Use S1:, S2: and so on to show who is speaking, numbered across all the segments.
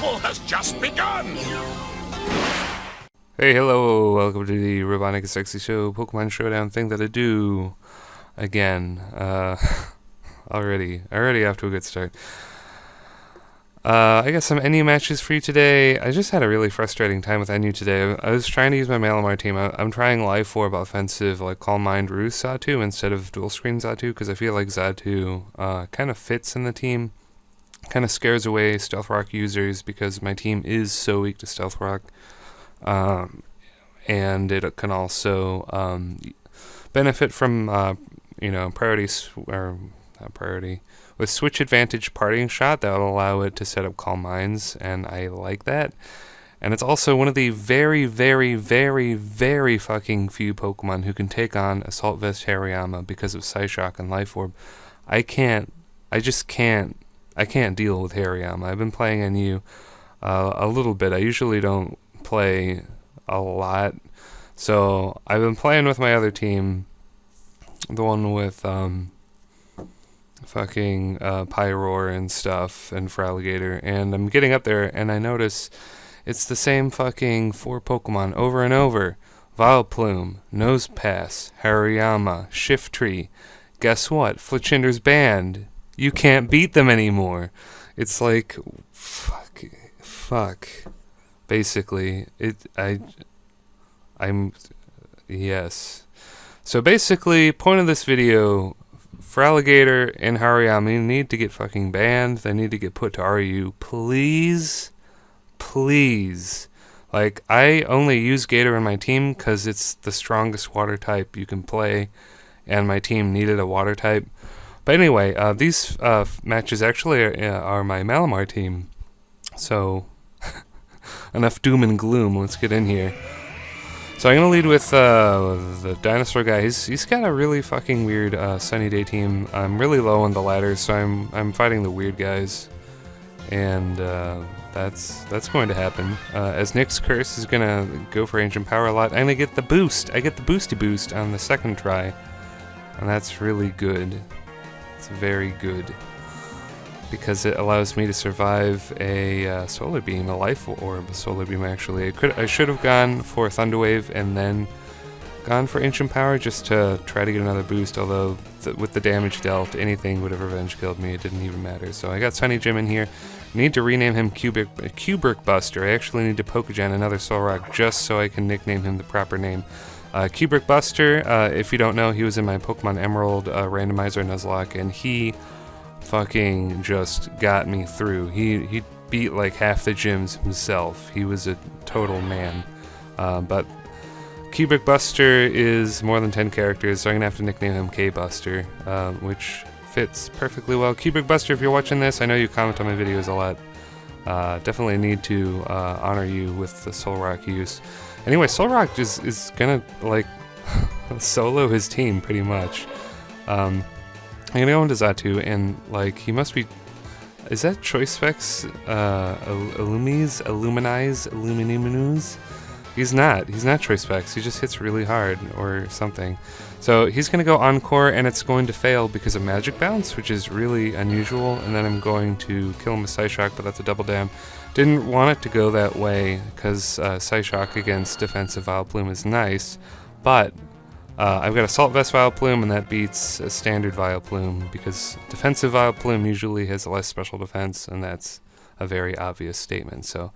S1: battle has just begun!
S2: Hey, hello, welcome to the RobotnikIsSexy show, Pokemon Showdown thing that I do again. Already off to a good start. I got some NU matches for you today. I just had a really frustrating time with NU today. I was trying to use my Malamar team. I'm trying Life Orb offensive, like Calm Mind Roost Xatu instead of dual screen Xatu, because I feel like Xatu kind of fits in the team. Kind of scares away Stealth Rock users because my team is so weak to Stealth Rock. And it can also benefit from priority with Switch Advantage Parting Shot. That will allow it to set up Calm Minds, and I like that. And it's also one of the very, very, very, very fucking few Pokemon who can take on Assault Vest Hariyama because of Psyshock and Life Orb. I can't deal with Hariyama. I've been playing NU a little bit. I usually don't play a lot, so I've been playing with my other team, the one with fucking Pyroar and stuff, and Feraligatr, and I'm getting up there and I notice it's the same fucking 4 Pokemon over and over. Vileplume, Nosepass, Hariyama, Shiftry. Guess what? Fletchinder's banned. You can't beat them anymore. It's like fuck. Basically, yes. So basically, point of this video, Feraligatr and Hariyama need to get fucking banned. They need to get put to RU. Please. Like, I only use Gator in my team because it's the strongest water type you can play, and my team needed a water type. But anyway, these matches actually are my Malamar team. So, enough doom and gloom. Let's get in here. So I'm gonna lead with the dinosaur guy. He's got a really fucking weird sunny day team. I'm really low on the ladders, so I'm fighting the weird guys, and that's going to happen. As Nick's Curse is gonna go for Ancient Power a lot, and I get the boost. I get the boosty boost on the second try, and that's really good. It's very good, because it allows me to survive a Solar Beam, a Life Orb Solar Beam actually. I should have gone for Thunder Wave and then gone for Ancient Power just to try to get another boost, although with the damage dealt, anything would have revenge killed me. It didn't even matter. So I got Sunny Jim in here. Need to rename him Kubrick Buster. I actually need to Pokegen another Solrock just so I can nickname him the proper name. Kubrick Buster, if you don't know, he was in my Pokemon Emerald randomizer Nuzlocke, and he fucking just got me through. He beat like half the gyms himself. He was a total man. But Kubrick Buster is more than 10 characters, so I'm gonna have to nickname him K-Buster, which fits perfectly well. Kubrick Buster, if you're watching this, I know you comment on my videos a lot. Definitely need to honor you with the Solrock use. Anyway, Solrock is gonna like solo his team pretty much. I'm gonna go into Xatu, and like he must be. Is that Choice Specs? Illuminus? He's not Choice Specs. He just hits really hard or something. So he's gonna go Encore, and it's going to fail because of Magic Bounce, which is really unusual. And then I'm going to kill him with Psyshock, but that's a double down. Didn't want it to go that way because Psyshock against defensive Vileplume is nice, but I've got Assault Vest Vileplume, and that beats a standard Vileplume because defensive Vileplume usually has less special defense, and that's a very obvious statement. So,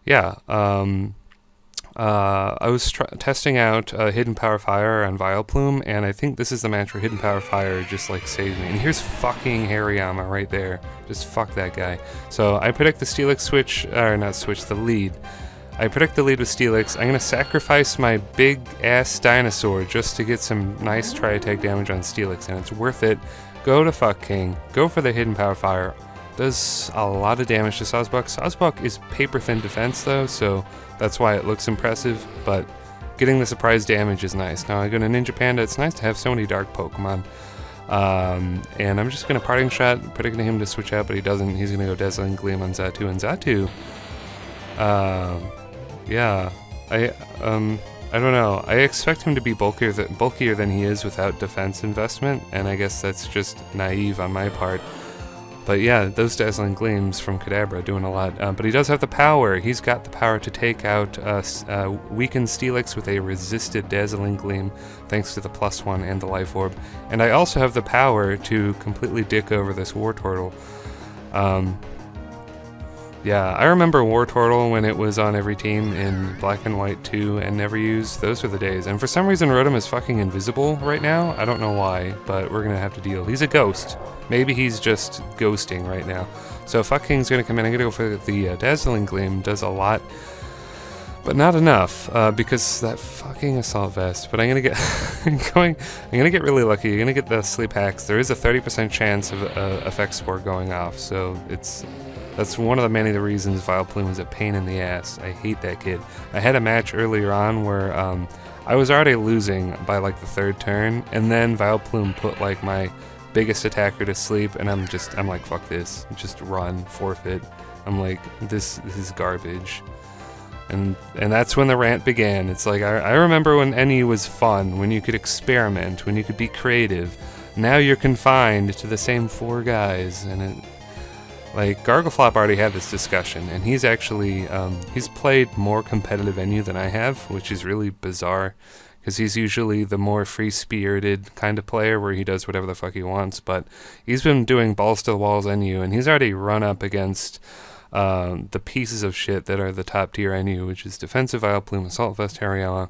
S2: yeah, I was testing out Hidden Power Fire on Vileplume, and I think this is the match where Hidden Power Fire just like saved me. And here's fucking Hariyama right there. Just fuck that guy. So I predict the Steelix switch, or not switch, the lead. I predict the lead with Steelix. I'm gonna sacrifice my big ass dinosaur just to get some nice tri-attack damage on Steelix, and it's worth it. Go to fuck King. Go for the Hidden Power Fire. Does a lot of damage to Sawsbuck. Sawsbuck is paper thin defense though, so that's why it looks impressive, but getting the surprise damage is nice. Now I go to Ninja Panda. It's nice to have so many dark Pokemon. And I'm just going to Parting Shot, predicting him to switch out, but he doesn't. He's going to go Dazzling Gleam on Xatu, and Xatu, yeah, I don't know. I expect him to be bulkier than he is without defense investment, and I guess that's just naive on my part. But yeah, those Dazzling Gleams from Kadabra doing a lot. But he does have the power. He's got the power to take out weakened Steelix with a resisted Dazzling Gleam, thanks to the +1 and the Life Orb. And I also have the power to completely dick over this Wartortle. Yeah, I remember Wartortle when it was on every team in Black and White 2 and never used. Those were the days. And for some reason Rotom is fucking invisible right now. I don't know why, but we're gonna have to deal. He's a ghost. Maybe he's just ghosting right now. So Fucking's gonna come in. I'm gonna go for the Dazzling Gleam. Does a lot, but not enough, because that fucking Assault Vest. But I'm gonna get I'm gonna get really lucky. You're gonna get the Sleep Hacks. There is a 30% chance of Effect Spore going off, so that's one of the many reasons Vileplume is a pain in the ass. I hate that kid. I had a match earlier on where I was already losing by like the 3rd turn, and then Vileplume put like my biggest attacker to sleep, and I'm like, fuck this, just run, forfeit. I'm like, this is garbage. And that's when the rant began. It's like, I remember when NU was fun, when you could experiment, when you could be creative. Now you're confined to the same 4 guys, and like, Gargleflop already had this discussion, and he's actually, he's played more competitive NU than I have, which is really bizarre, because he's usually the more free-spirited kind of player where he does whatever the fuck he wants, but he's been doing balls to the walls NU, and he's already run up against the pieces of shit that are the top tier NU, which is Defensive Vileplume, Assault Vest Hariyama,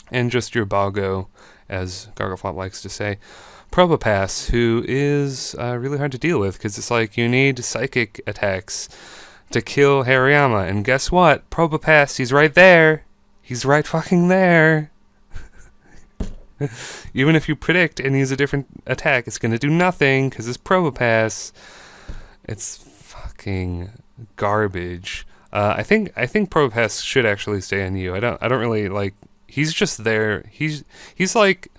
S2: and just your Balgo, as Gargleflop likes to say. Probopass, who is really hard to deal with, because it's like you need psychic attacks to kill Hariyama, and guess what? Probopass, he's right there. He's right fucking there. Even if you predict and use a different attack, it's gonna do nothing, because it's Probopass. It's fucking garbage. I think Probopass should actually stay in you. I don't really like. He's just there. He's like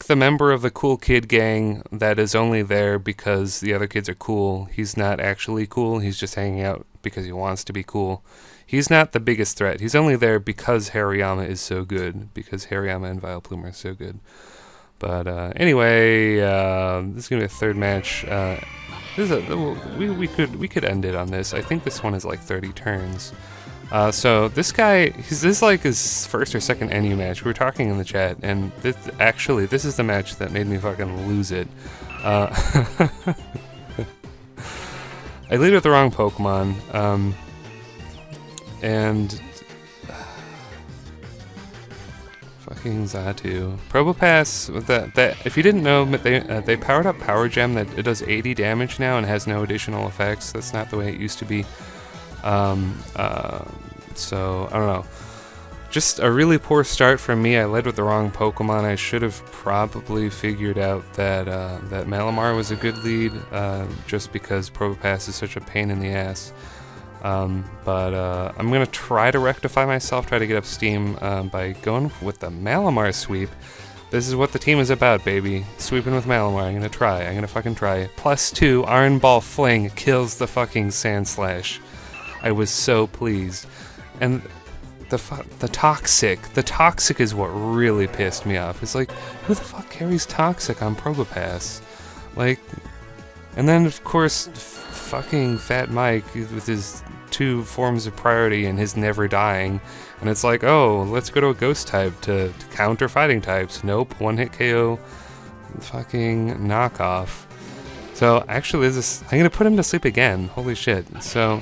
S2: the member of the cool kid gang that is only there because the other kids are cool. He's not actually cool. He's just hanging out because he wants to be cool. He's not the biggest threat. He's only there because Hariyama is so good. Because Hariyama and Vileplume are so good. But anyway, this is gonna be a 3rd match. We could end it on this. I think this one is like 30 turns. So this guy, this is like his 1st or 2nd NU match. We were talking in the chat, and this is the match that made me fucking lose it. I lead with the wrong Pokemon, and fucking Xatu. Probopass, with that if you didn't know, they powered up Power Gem that it does 80 damage now and has no additional effects. That's not the way it used to be. So I don't know. Just a really poor start from me. I led with the wrong Pokemon. I should have probably figured out that that Malamar was a good lead, just because Probopass is such a pain in the ass. But I'm gonna try to rectify myself, try to get up steam by going with the Malamar sweep. This is what the team is about, baby. Sweeping with Malamar. I'm gonna fucking try. +2 Iron Ball Fling kills the fucking Sandslash. I was so pleased. And the Toxic is what really pissed me off. It's like, who the fuck carries Toxic on Probopass? Like, and then of course, fucking Fat Mike with his 2 forms of priority and his never dying. And it's like, oh, let's go to a ghost type to counter fighting types. Nope, 1-hit KO, fucking knockoff. So actually, I'm gonna put him to sleep again. Holy shit. So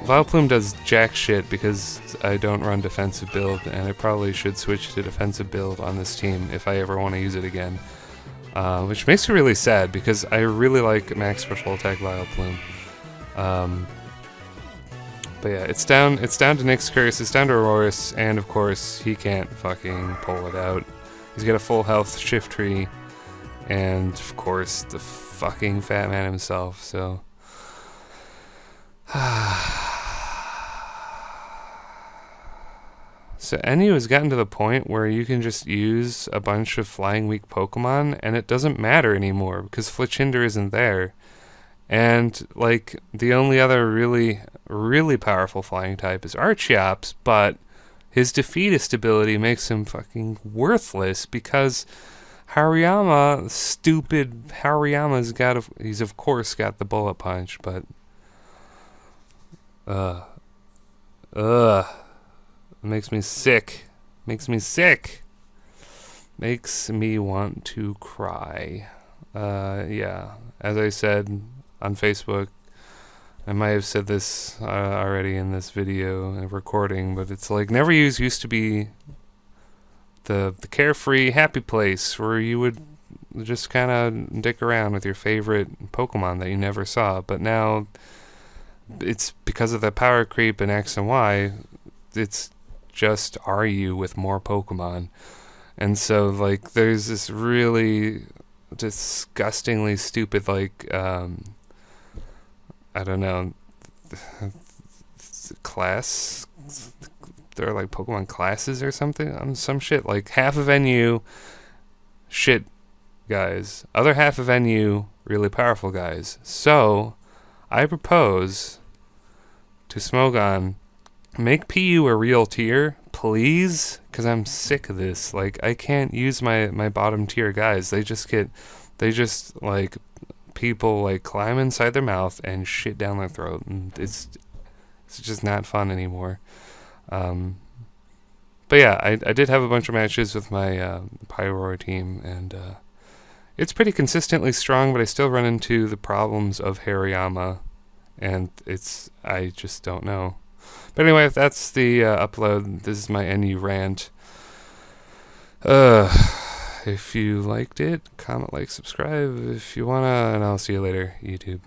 S2: Vileplume does jack shit because I don't run defensive build, and I probably should switch to defensive build on this team if I ever want to use it again. Which makes me really sad because I really like max special attack Vileplume. But yeah, it's down to Nyx Curse, it's down to Aurorus, and of course he can't fucking pull it out. He's got a full health Shift Tree, and of course the fucking Fat Man himself, so... So NU has gotten to the point where you can just use a bunch of flying weak Pokemon and it doesn't matter anymore because Fletchinder isn't there. And like the only other really, really powerful flying type is Archeops, but his defeatist ability makes him fucking worthless because Hariyama, stupid Hariyama's he's of course got the bullet punch, but uh ugh, it makes me sick. Makes me sick. Makes me want to cry. Yeah, as I said on Facebook, I might have said this already in this video recording, but it's like Never Use used to be the carefree, happy place where you would just kind of dick around with your favorite Pokemon that you never saw. But now, it's because of the power creep in X and Y, it's just are you with more Pokemon. And so, like, there's this really disgustingly stupid, like, I don't know, class. There are like Pokemon classes or something. Some shit. Like half of NU, shit guys. Other half of NU, really powerful guys. So, I propose to Smogon, make PU a real tier, please, because I'm sick of this. Like, I can't use my bottom tier guys. They just like, people like climb inside their mouth and shit down their throat, and it's just not fun anymore. But yeah, I did have a bunch of matches with my Pyroar team, and it's pretty consistently strong, but I still run into the problems of Hariyama, and I just don't know. But anyway, if that's the upload, this is my NU rant. If you liked it, comment, like, subscribe if you wanna, and I'll see you later, YouTube.